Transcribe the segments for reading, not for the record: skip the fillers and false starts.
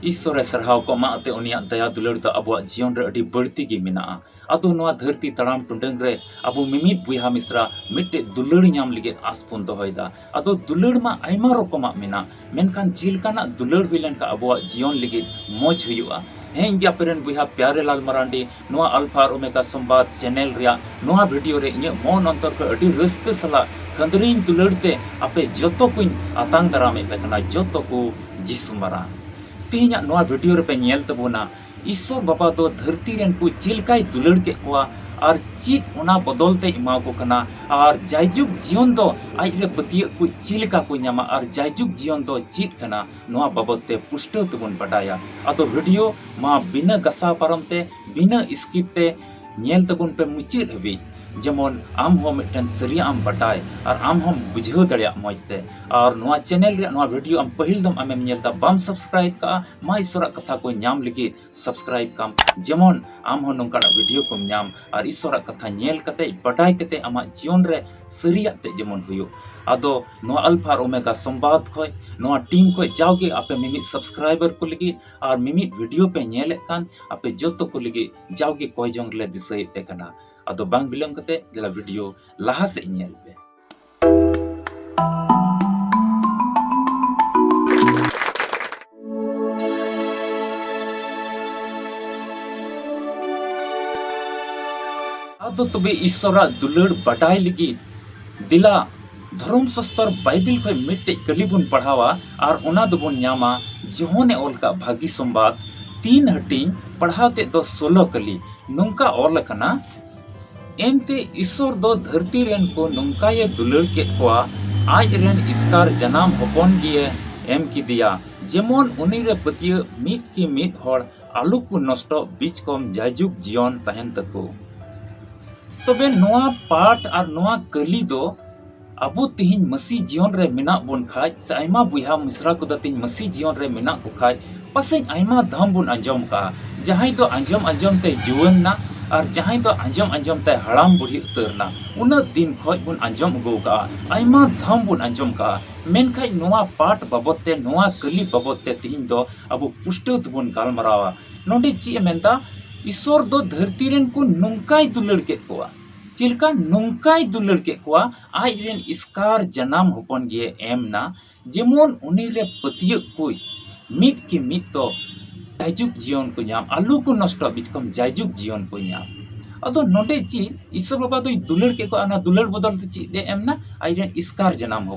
ईश्वरे सरहाव को माते उनिया दया दुलर the above जीवन रे अडी बड़ती गी मिना अदो नोआ धरती तड़ाम टुंडंग रे अबो मिमित बुया मिश्रा मिट्टे दुलड़ नाम लिगे आसपुन दोहयदा अदो दुलड़ मा आयमा रकमा मिना मेनखान जिलकाना दुलड़ हुइलन का अबो जीवन लिगे मौज हुआ हें जापेरन बुया प्यारे लाल मरांडी नोआ अल्फा और ओमेगा संवाद चैनल रिया नोआ वीडियो रे इnye मन अंतर को अडी रस्क सला खंदरीन दुलड़ते आपे जोतो कुइन आतांग दारामे पेकना जोतो को जिसु मरा तीना नोआ वीडियो रे पे नेल तबोना ईश्वर बाबा दो धरती रेन को चिलकाय दुलड़ के कोआ और चित उना बदलते इमा को कना और जायजुग जीवन दो आज रे पतिय को चिलका को न्यामा और जायजुग जीवन दो चित कना नोआ बाबते पुष्ट तबन बडाया अदो वीडियो मा बिना गसा परमते बिना स्किप ते नेल तबन पे मुचित हबी जेमन आम हो मिटन सरिया आम बटाय और आम हम बुझेव दड़िया मौजते और नोआ चैनल रे नोआ वीडियो आम पहिल दम आमेम नेलता बम सब्सक्राइब का मा ईश्वरा कथा को नाम लगी सब्सक्राइब काम जेमन आम हो नोंका वीडियो को नाम और ईश्वरा कथा नेल कते बटाय कते आमा जीवन रे सरिया ते जेमन हुयो आदो नोआ अल्फा और ओमेगा संवाद खोय नोआ टीम खोय जाओगे आपे मिमित सब्सक्राइबर को लगी और मिमित वीडियो पे नेले कान आपे जोतो को लगी जाओगे कोय जोंग ले दिसय पे कना अदो बांग बिलम कते जला वीडियो लाहा से नेल पे अदो तबे ईश्वरा दुलड़ बटाई लगी दिला धर्म शास्त्र बाइबिल को मिट्टे कलिबुन पढ़ावा और ओना दोबुन न्यामा जोहने ओल का भागी संवाद 3 हटिंग पढ़ाते दो 16 कली नुंका ओल कना एनते ईश्वर दो धरती रेन को नुंका ये दुलड़ के कोआ आज रेन इसकार जनाम हपन गिए एम की दिया जेमन उनी रे पतिय मीत की मीत होड़ आलू को नष्टो बीच कम जायजुग जीवन तहन तको तबे नोआ पाठ और नोआ कली दो अबो तिहिन मसी जीवन रे मिना बोन खाय से आयमा बुया मिश्रा को तिहिन मसी जीवन रे मिना को खाय पसे आयमा धाम बोन अंजम का जहां दो अंजम ते जुवन ना और जहां दो अंजम ते हड़ाम बुढ़ी उतरना उन दिन खोज बोन अंजम गो का आयमा धाम बोन अंजम का मेन खाय नोआ पाठ बाबते नोआ कली बाबते तिहिन दो अबो पुष्टत बोन गालमरावा नोंडे ची मेनता ईश्वर दो धरती रेन को नुंकाय दुलड़ के कोआ चिलका नुंकाय दुलड़ के कोआ आज रेन इसकार जनाम हपन गे एम ना जेमन उनी रे पतिय कोई मित की मित तो जायजुग जीवन को नाम आलू को नष्ट बिचकम जायजुग जीवन को नाम अदो नोडे ची ईश्वर बाबा दो दुलड़ के को आना दुलड़ बदल ते ची दे एम ना आज रेन इसकार जनाम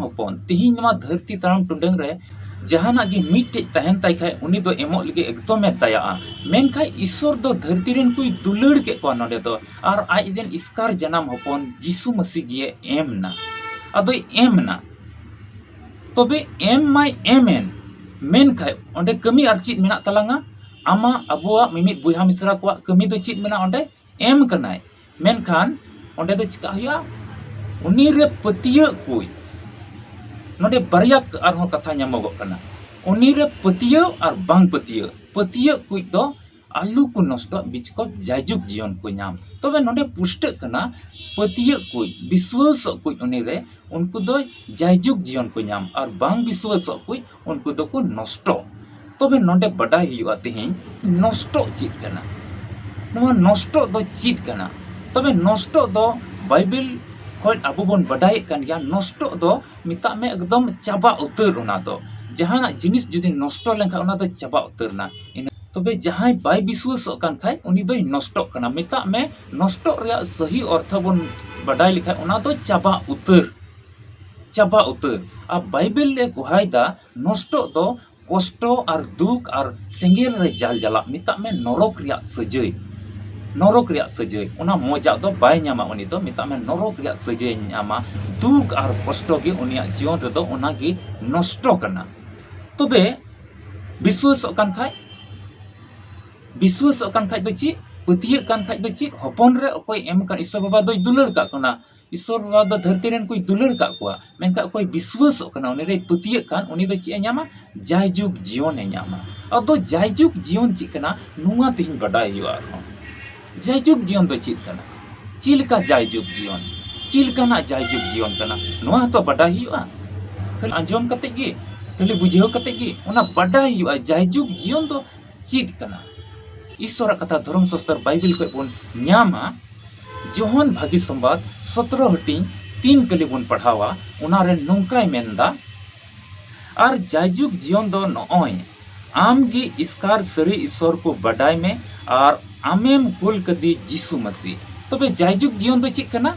हपन तिहिन मा धरती तड़ाम टुंडंग रे जहाना गी मिट्टे तहन ताई खाय उनी दो एमो लगे एकदम दया मेन खाय ईश्वर दो धरती रेन कोई दुलड़ के को नोडे दो और आज दिन इसकार जनाम हपन यीशु मसीह गिए एम ना अदो एम ना तबे एम माय एमएन मेन खाय ओंडे कमी आर चित मेना तलांगा आमा अबुआ मिमित बुया मिश्रा को कमी दो चित मेना ओंडे एम कनाय मेन खान ओंडे दो चिका हुआ उनी रे पतिय कोई नोडे बारिया आरहों कथा नामोगो कना उनी रे पतिय और बांग पतिय कुछ दो आलू को नष्ट बीच को जायजुग जीवन को नाम तबे नोडे पुष्ट कना पतिय कोई विश्वास कोई उनी रे उनको दो जायजुग जीवन को नाम और बांग विश्वास कोई उनको दो को नष्ट तबे नोडे बडाई हुआ तिहिन नष्ट चित कना नोआ नष्ट दो चित कना तबे नष्ट दो बाइबिल खोज अबो बन बडाई कान गया नष्ट दो मिता में एकदम चाबा उतर ओना दो जहां जिनिस जुदी नष्ट लेखा ओना दो चाबा उतरना तबे जहां बाय विश्वास कान खाय उनी दो नष्ट कना मिता में नष्ट रिया सही अर्थ बन बडाई लिखा ओना दो चाबा उतर आ बाइबल ले गुहायदा नष्ट दो कष्ट और दुख और सेंगेल रे जाल जाला मिता में नरक रिया सजय उना मजा दो बाय न्यामा उनी दो मिता में नरक रिया सजय न्यामा दुख और कष्ट गे उनिया जीवन रे दो उना गे नष्ट कना तबे विश्वास कान खाय दो ची पतिय कान खाय दो ची हपन रे ओकोय एम कान ईश्वर बाबा दो दुलड़ का कना ईश्वर बाबा दो धरती रेन कोई दुलड़ का कोआ मेनका ओकोय विश्वास कना उनी रे पतिय कान उनी दो ची न्यामा जायजुग जीवन न्यामा अदो जायजुग जीवन ची कना नुआ तिहिन बडाई हुआ जायजुग जीवन दो चित कना चिलका जायजुग जीवन कना नुआ तो बड़ा हुआ खाली अंजम कते गे खाली बुझेव कते की ओना बाडाय हुआ जायजुग जीवन दो चीज कना ईश्वर कथा धर्म शास्त्र बाइबल को बन न्यामा जोहन भागी संवाद 17 हटिंग 3 कली बन पढ़ावा उनारे नोंकाय मेंदा और जायजुग जीवन दो नॉय आम गी इसकार सरी ईश्वर को बाडाय में और आमेम कुल कदी जीसु मसीह तबे जायजुग जीवन दो चिक कना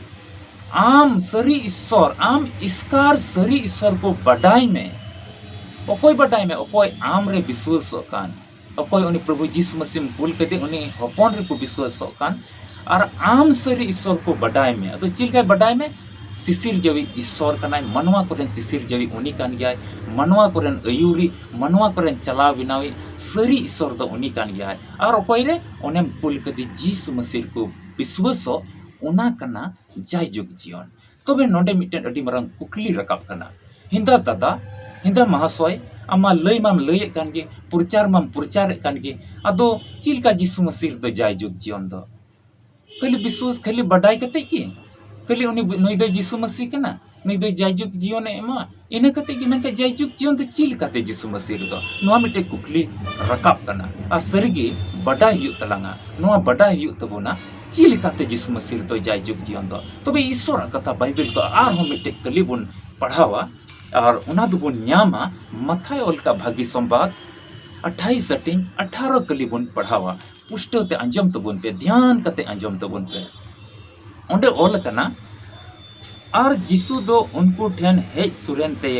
आम सरी ईश्वर आम इसकार सरी ईश्वर को बाडाय में ओकोय बाडाय में ओकोय आम रे विश्वास कान ओकोय उनी प्रभु जीसु मसीह कुल कदी उनी हपन रे को विश्वास कान और आम सरी ईश्वर को बाडाय में तो चिलका बाडाय में सिसिर जवी ईश्वर कनाय मनवा कोरेन सिसिर जवी उनी कान गयाय मनवा कोरेन अयुरी मनवा कोरेन चलाव बिनावी सरी ईश्वर दो उनी कान गयाय और ओकोय रे ओनेम कुल कदी जीसु मसीह को विश्वास उना कना जायजुग जीवन तबे नोडे मिटेन अडी मरंग कुकली रकाब कना हिंदा दादा हिंदा महाशय आमा लय माम लय कान गे प्रचार माम प्रचार कान गे अदो चिलका जीसु मसीह दो जायजुग जीवन दो खाली विश्वास खाली बडाय कते की खाली उनी नई दो जीसु मसीह कना नई दो जायजुग जीवन एमा इना कते की मेनका जायजुग जीवन दो चिलकाते जीसु मसीह दो नोआ मिटे कुकली रकाब कना आ सरगी बडाय हुयु तलांगा नोआ बडाय हुयु तबोना चिलकाते जीसु मसीह दो जायजुग जीवन दो तबे ईश्वर कथा बाइबल को आर हो मिटे कली बुन पढ़ावा और उना दुबुन न्यामा मथाय ओलका भागी संवाद 28 अटिंग 18 कली बुन पढ़ावा पुष्टते अंजम तबुन पे ध्यान कते अंजम तबुन पे ओंडे ओल कना और जीसु दो उनको ठेन हेज सुरेन ते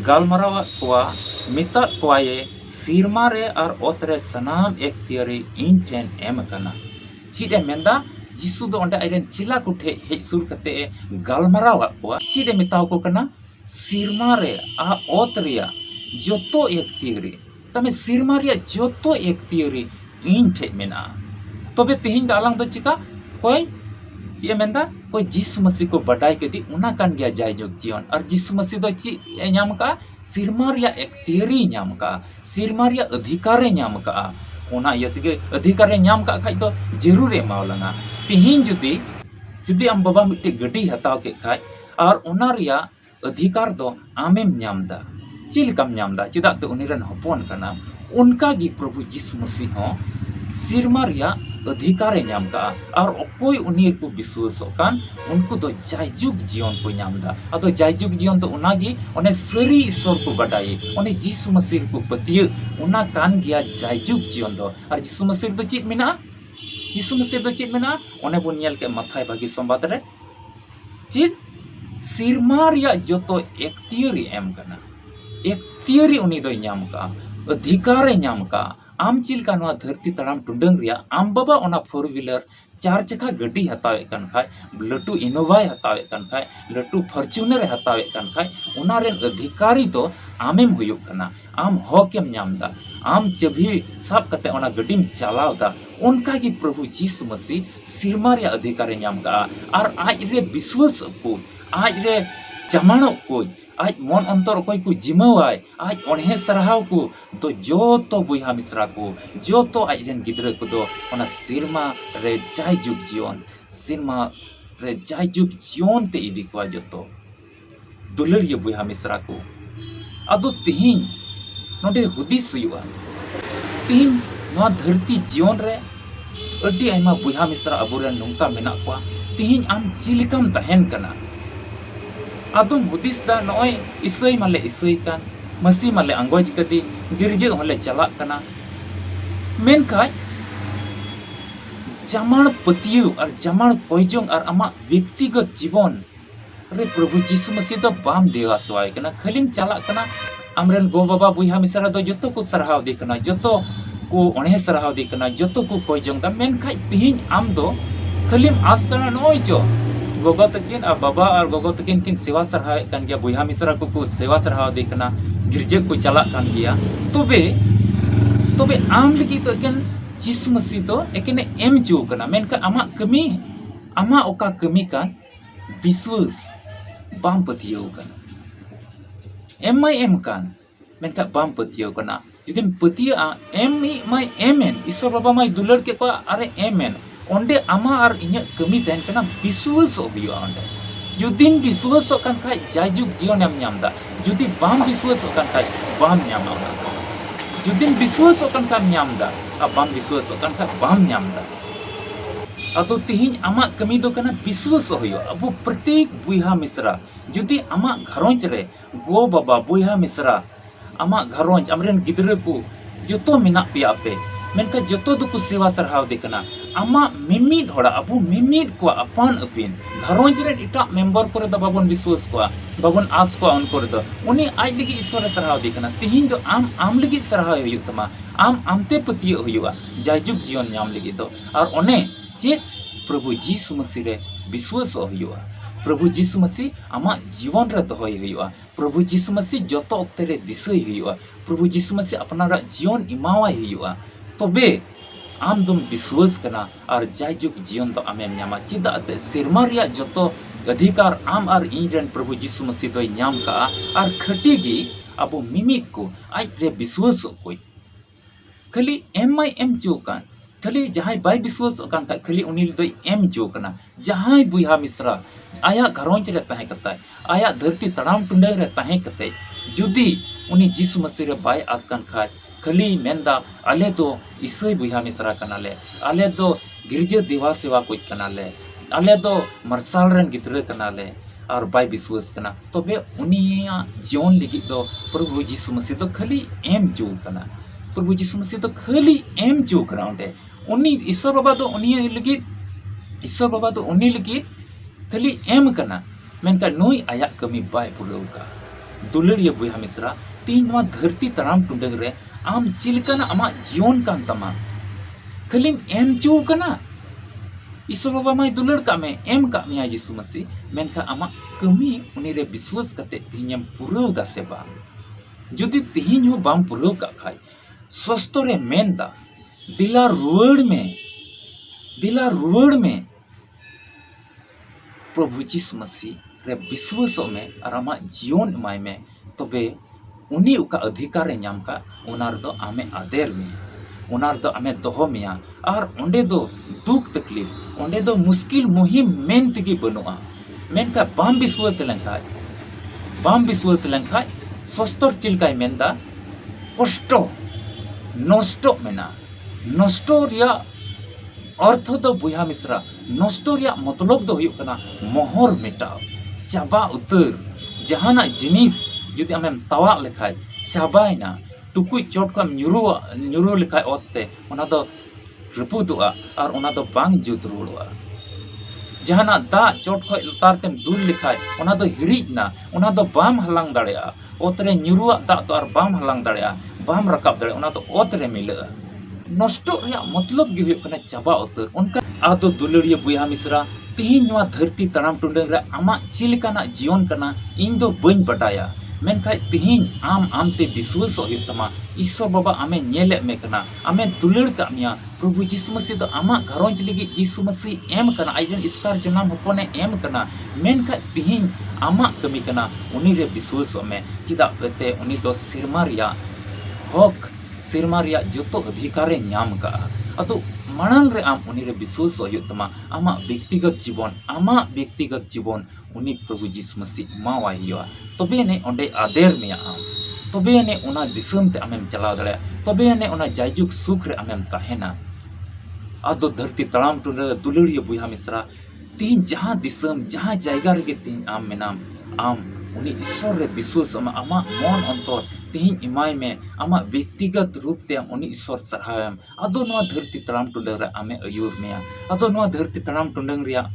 गालमरावा कोआ मिता कोआये सिरमा रे और ओतरे सनाम एक तियरी इन ठेन एम कना चिदे मेंदा जीसु दो ओंडे आइरेन चिला कुठे हेज सुर कते गालमरावा कोआ चिदे मिताव को कना सिरमा रे आ ओतरिया जोतो एक तियरी तमे सिरमा रे जोतो एक तियरी इन ठे मेना तबे तिहिं गालंग दो चिका कोई ये मेंदा कोई जीसु मसीह को बडाई के दी उना कान गया जायजुग जीवन और जीसु मसीह दो ची न्याम का सिरमा रे एक तियरी न्याम का सिरमा रे अधिकार न्याम का उना यतिगे अधिकार न्याम का खाइ तो जरूर एमावलंगा तिहिं जुदी जुदी आम बाबा मिटे गड्डी हताव के खाइ और उना रिया अधिकार दो आमेम न्यामदा चिलकम न्यामदा चिदा तो उनिरन हपन कना उनका गी प्रभु जीसु मसीह हो सिरमा रिया अधिकार न्याम का और कोई उनीर को विश्वास कान उनको तो जायजुग जीवन को न्यामदा अतो जायजुग जीवन तो उनागी ओने सरी ईश्वर को बडाई ओने जीसु मसीह को पतिय उना कान गया जायजुग जीवन दो और जीसु मसीह तो चित मिना जीसु मसीह तो चित मिना ओने बुनियल के मथाय भागी संवाद रे चित सिरमा रिया जोतो एक तियरी एम कना एक तियरी उनी दो न्याम का अधिकार न्याम का आम चिलका नवा धरती तड़ाम टुंडंग रिया आम बाबा ओना 4 व्हीलर 4 चक्का गड्डी हतावे कन खाय लटू इनोवाय हतावे कन खाय लटू फॉर्च्यूनर हतावे कन खाय ओना रेन अधिकारी दो आमेम हुयुक कना आम हकेम न्यामदा आम जभी साब कते ओना गड्डीम चलावदा उनका की प्रभु जीसु मसीह सिरमा रे अधिकार न्याम का और आज रे विश्वास को आज रे जमानो को आज मन अंतर कोई को जिमावाय आज ओनहे सरहाव को तो जो तो बुहा मिश्रा को जो तो आज रेन गिद्रा को दो ओना सिरमा रे जायजुग जीवन सिरमा रे जायजुग जीवन ते इदी को जो तो दुलरिय बुहा मिश्रा को अदो तिहिं नोडे हुदिस हुआ तिहिं नवा धरती जीवन रे अड्डी आयमा बुहा मिश्रा अबुरेन नोंका मेना को तिहिं आम चिलकम तहन कना आदम हुदिस दा नय इसई माले इसई कान मसी माले अंगोज कदी गिरजे होले चला कना मेनखाय जमाण पतियु और जमाण कोयजोंग और अमा व्यक्तिगत जीवन रे प्रभु जीसु मसीह दा बाम देवा सवाय कना खलिम चला कना आमरेन गो बाबा बुहा मिसरा दो जतो को सरहाव दे कना जतो को ओणे सरहाव दे कना जतो को कोयजोंग दा मेनखाय तिहिं आम दो खलिम आस कना नय जो गोगो तकिन और बाबा और गोगो तकिन किन सेवा सरहाव कान गया बुहा मिसरा को सेवा सरहाव दे कना गिरजे को चला कान गया तबे आम लगी तो एकेन जीसु मसीह तो एकेने एम जो कना मेनका आमा कमी आमा ओका कमी कान विश्वास बाम पतियो कना एम कान मेनका बाम पतियो कना यदि पतिया एम माय एमेन ईश्वर बाबा माय दुलर के को अरे एमेन ओंडे आमा और इन्या कमी तहन विश्वास हुआ ओंडे जुदिन विश्वास कान खाय जायजुग जीवन एम ᱧᱟᱢदा जुदी बाम विश्वास ओकन खाय बाम ᱧᱟᱢᱟ ᱚᱱᱟ जुदी विश्वास ओकन खाय ᱧᱟᱢ दा आ बाम विश्वास ओकन खाय बाम ᱧᱟᱢ दा अतो तिहिन आमा कमी दो कना विश्वास होयो अब प्रत्येक बुहा मिश्रा जुदी आमा घरोंज रे गो बाबा बुहा मिश्रा आमा घरोंज अमरेन गिदरे को जतो मिना पिया पे मेनका जतो दो को सेवा सरहाव दे कना आमा मिमिद होड़ा अबु मिमिद को अपान अपिन घरोंज रे इटा मेंबर करे द बाबन विश्वास को बाबन आस को उन करे द उनी आज लगी ईश्वर सरहाव दे कना तिहिन दो आम लगी सरहाव होयो तमा आमते पतिय होयो जायजुग जीवन ᱧᱟᱢ लगी दो और ओने जे प्रभु जीसु मसीह रे विश्वास होयो प्रभु जीसु मसीह आमा जीवन रे दहय होयो प्रभु जीसु मसीह जतो ओक्ते रे दिसय होयो प्रभु जीसु मसीह अपनारा जीवन इमावाय होयो तबे आम दुम विश्वास कना और जायजुग जीवन तो आमेम ᱧᱟᱢᱟ चिदाते सिरमा रिया जतो अधिकार आम और इनरेन प्रभु जीसु मसीह दोय ᱧᱟᱢ का और खटीगी अबो मिमित को आज रे विश्वास कोई खाली एम चोकान खाली जहां बाय विश्वास ओकान का खाली उनी दोय एम चोकना जहां बुहा मिश्रा आया घरोंज रे तहे कताय आया धरती तड़ाम टुंडे रे तहे कते जुदी उनी जीसु मसीह रे बाय आसकान खाय खाली मेंदा आले दो ईसाई बुहा मिश्रा कनाले आले दो गिरजे दिवा सेवा कोई कनाले आले दो मरसाल रन गिदरे कनाले और बाय विश्वास कना तबे उनिया जीवन लिगी दो प्रभु जीसु मसीह दो खाली एम जो कना प्रभु जीसु मसीह तो खाली एम जो कना ओंडे उनी ईश्वर बाबा दो उनी लगी ईश्वर बाबा दो उनी लगी खाली एम कना मेनका नोई आया कमी बाय पुरौ का दुलड़िया बुहा मिश्रा तीन मा धरती तराम टुंडंग रे आम चिलकना आमा जीवन कान तमा खाली एम जो कना ईश्वर बाबा माय दुलड़ का में एम का मिया जीसु मसीह मेनका आमा कमी उनी रे विश्वास कते तिहिम पुरौ दा सेबा जुदी तिहिन हो बाम पुरौ का खाय सस्तो रे मेनदा दिला रुवड़ में प्रभु जीसु मसीह रे विश्वास में और आमा जीवन माय में तबे उनी उका अधिकार रे ᱧᱟᱢ का ओनार दो आमे आदेर में ओनार दो आमे दोहो मिया और ओंडे दो दुख तकलीफ ओंडे दो मुश्किल मुहिम मेन तगी बनुआ मेनका बाम विश्वास लंखाय सस्तर चिलकाय मेनदा कष्ट नष्टो मेना नष्टो रिया अर्थ दो बुहा मिश्रा नष्टो रिया मतलब दो हुयुक कना मोहर मेटाव चाबा उतर जहाना जिनिस जुदी आमेम तवा लेखाय चाबायना टुकुई चोट का ᱧᱩᱨᱩ लेखाय ओते ओना दो रपुदुआ और ओना दो बांग जुत रुड़ुआ जहाना दा चोट खय लतार तेम दुल लेखाय ओना दो हिड़िजना ओना दो बाम हलांग दाड़ेया ओतरे ᱧᱩᱨᱩआ दा तो और बाम हलांग दाड़ेया बाम रकाब दाड़े ओना दो ओतरे मिला नष्टो रिया मतलब गे हुयुक कना चाबा उतर उनका आदो दुलड़िया बुहा मिश्रा तिहिन नवा धरती तड़ाम टुंडंग रे आमा चिलकाना जीवन कना इन दो बइन बटाया मेनखाय तिहिन आमते विश्वास हुयुक तमा ईश्वर बाबा आमे नेले में कना आमे दुलड़ का मिया प्रभु जीसु मसीह तो आमा घरोंज लगी जीसु मसीह एम कना आइजन इसकार जनाम होपने एम कना मेनखाय तिहिन आमा कमी कना उनी रे विश्वास में चिदा बेते उनी दो सिरमा रिया हक सिरमा रिया जतो अधिकार रे ᱧᱟᱢ का अतो मांग रे आम उनी रे विश्वास हुयुक तमा आमा व्यक्तिगत जीवन उनी प्रभु जीसु मसीह मावा हिया तबे ने ओंडे आदेर में आम तबे ने ओना दिसम ते आमेम चलाव दड़े तबे ने ओना जायजुग सुख रे आमेम ताहेना आदो धरती तड़ाम टुंडे दुलड़िया बुहा मिश्रा तीन जहां दिसम जहां जायगा रे तीन आम मेनाम आम उनी ईश्वर रे विश्वास आमा मन अंतर तीन इमाय में आमा व्यक्तिगत रूप ते उनी ईश्वर सरहायम आदो नवा धरती तड़ाम टुंडे रे आमे अयुर में आदो नवा धरती तड़ाम टुंडंग रिया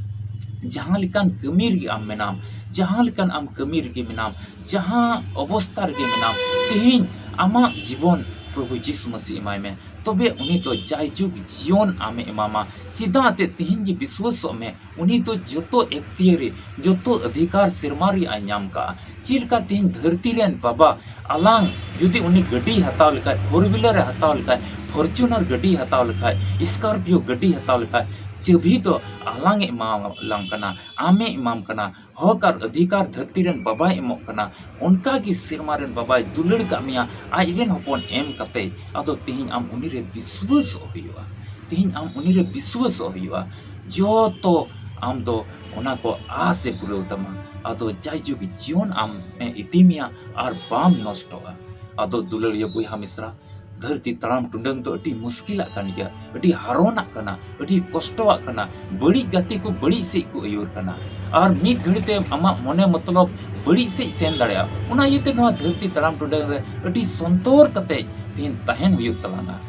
जहां लिकान कमी रे आम मेनाम जहां लिकान आम कमी रे मेनाम जहां अवस्था रे मेनाम तीन आमा जीवन प्रभु जीसु मसीह इमाय में तबे उनी तो जायजुग जीवन आमे इमामा चिदाते तीन जी विश्वास में उनी तो जतो एक्तियरी जतो अधिकार सिरमारी आयाम का चिलका तीन धरती रेन बाबा अलांग जुदी उनी गड्डी हताव लेखाय फोर व्हीलर हताव लेखाय फॉर्च्यूनर गड्डी हताव लेखाय स्कॉर्पियो गड्डी हताव लेखाय चबी तो आलांग इमाम कना आमे इमाम कना हकार अधिकार धरती रेन बाबा इमोक कना उनका की सिरमा रेन बाबा दुलड़ का मिया आइरेन हपन एम कते आदो तिहिन आम उनी रे विश्वास होयुआ तिहिन आम उनी रे विश्वास होयुआ जो तो आम दो ओना को आसे पुरव तमा आदो जायजुग जीवन आम में इतिमिया आर बाम नष्टोगा आदो दुलड़िया बुया मिश्रा धरती तड़ाम टुंडंग तो अटी मुश्किल कान गया अटी हारोना कना अटी कष्टवा कना बड़ी गति को बड़ी से को अयुर कना और मीत घड़ीते अमा मने मतलब बड़ी से सेन दाड़िया उना येते नवा धरती तड़ाम टुंडंग रे अटी संतोर कते तीन तहन हुयुग तलांगा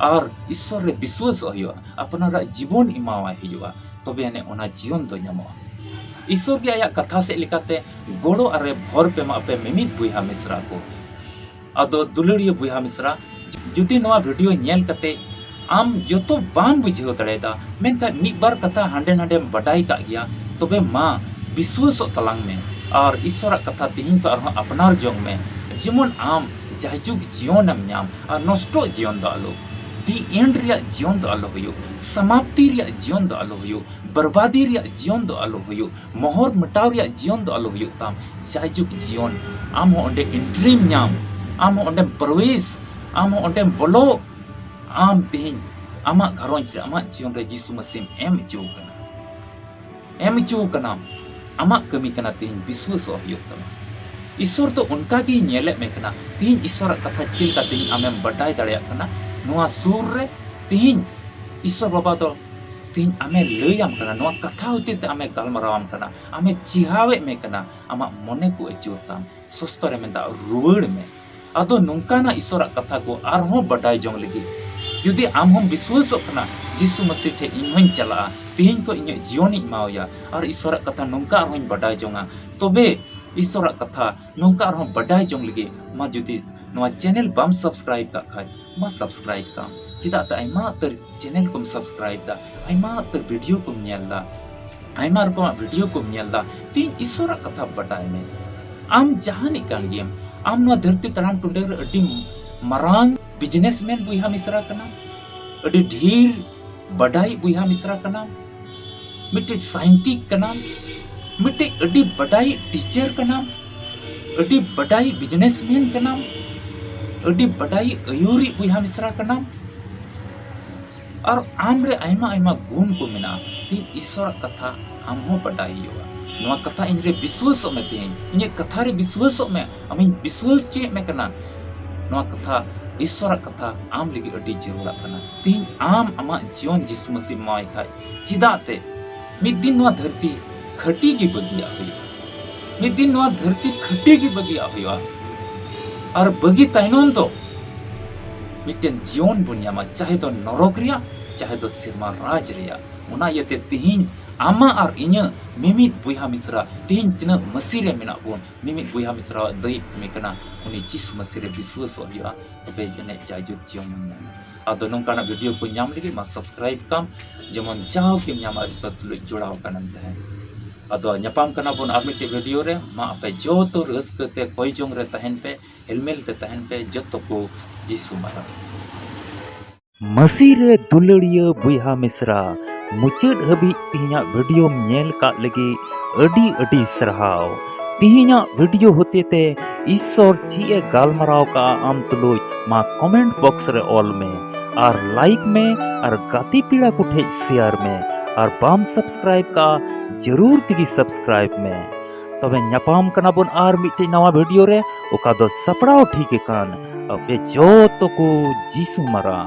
और ईश्वर रे विश्वास हुयुआ अपनारा जीवन इमावा हुयुआ तबे ने ओना जीवन दो ᱧᱟᱢᱚᱜᱼᱟ ईश्वर के आया कथा से लिखाते गोड़ो अरे भर पे मा पे मिमित बुया मिश्रा को आदो दुलड़िया बुया मिश्रा जुदी नवा वीडियो नेल कते आम जतो बाम बुझेव दड़ेदा मेनका मिद बार कथा हांडे नांडे बडाई का गया तबे मा विश्वास तलांग में और ईश्वर कथा तिहिन को अरह अपनार जोंग में जेमन आम जायजुग जीवनम ᱧᱟᱢ और नष्टो जीवन दो आलो दी एंड रिया जीवन दो आलो हुयो समाप्ति रिया जीवन दो आलो हुयो बर्बादी रिया जीवन दो आलो हुयो मोहर मिटाव रिया जीवन दो आलो हुयो ताम जायजुग जीवन आम हो ओंडे इंट्रीम ᱧᱟᱢ आम हो ओंडे प्रवेश आम हो ओंडे बोलो आम तिहिन आमा घरोंज रे आमा जीवन रे यीशु मसीह एम चू कना आमा कमी कना तिहिन विश्वास हुयो तमा ईश्वर तो उनका की नेले में कना तिहिन ईश्वर कथा चिल का तिहिन आमेम बडाई दाड़िया कना नुआ सूर रे तिहिन ईश्वर बाबा तो तिहिन आमे लैयाम कना नुआ कथा होते ते आमे गालमरावाम कना आमे चिहावे में कना आमा मने को अचुरताम सुस्तरे में दा रुवड़ में आदो नुंकाना ईश्वर कथा को आरहों बडाई जोंग लगी जुदी आम हम विश्वास कना यीशु मसीह ठे इनहों चला तिहिन को इन जीवन इमावया और ईश्वर कथा नुंका आरहों बडाई जोंगा तबे ईश्वर कथा नुंका आरहों बडाई जोंग लगी मा जुदी नवा चैनल बम सब्सक्राइब का खाय मा सब्सक्राइब का चिदा त आइमा तर चैनल को सब्सक्राइब दा आइमा तर वीडियो को नेलदा आइमा को वीडियो को नेलदा तीन ईश्वर कथा बडाई में आम जहानी कान गेम आम नवा धरती तराम टुंडे अडी मरांग बिजनेसमैन बुया मिश्रा कना अडी ढीर बडाई बुया मिश्रा कना मिटे साइंटिस्ट कना मिटे अडी बडाई टीचर कना अडी बडाई बिजनेसमैन कना अडी बडाई अयूरी बुया मिश्रा कना और आम रे आइमा आइमा गुण को मिना ती ईश्वर कथा आम हो बडाई होगा नवा कथा इन रे विश्वास में तेन इन कथा रे विश्वास में आमी विश्वास चे में कना नवा कथा ईश्वर कथा आम लगी अडी जरूरा कना तीन आम अमा जीवन यीशु मसीह माय खाय चिदाते मिद दिन नवा धरती खटी की बगिया हुई मिद दिन नवा धरती खटी की बगिया हुआ और बगी ताइनोन तो मिटेन जीवन बुनियामा चाहे तो नरक रिया चाहे तो सिरमा राज रिया उना यते तिहिन आमा और इन्या मिमित बुया मिश्रा तिहिन तिना मसीह रे मेना बोन मिमित बुया मिश्रा दई मेकना उनी यीशु मसीह रे विश्वास हुआ तबे जने जायजुग जीवन आदो नोंकाना वीडियो को ᱧᱟᱢ लगी मा सब्सक्राइब काम जेमन जाओ के ᱧᱟᱢ आर सत जुड़ाव कनन है आदो ᱧᱟᱯᱟᱢ कना बोन आर मिटे वीडियो रे मा आपे जो तो रसकते कोई जोंग रे तहन पे हेलमेल ते तहन पे जतो को यीशु मारा मसीह रे दुलड़िया बुया मिश्रा मुचाद हबी तिहिना वीडियो नेल का लगी अडी अडी सरहाव तिहिना वीडियो होते ते ईश्वर ची गालमराव का आम तुलुज मा कमेंट बॉक्स रे ऑल में और लाइक में और गाती पीड़ा कुठे शेयर में और बाम सब्सक्राइब का जरूर तिगी सब्सक्राइब में तबे ᱧᱟᱯᱟᱢ कना बोन आर मिटे नवा वीडियो रे ओका दो सपड़ाव ठीक कान अबे जो तो को जीसु मरा।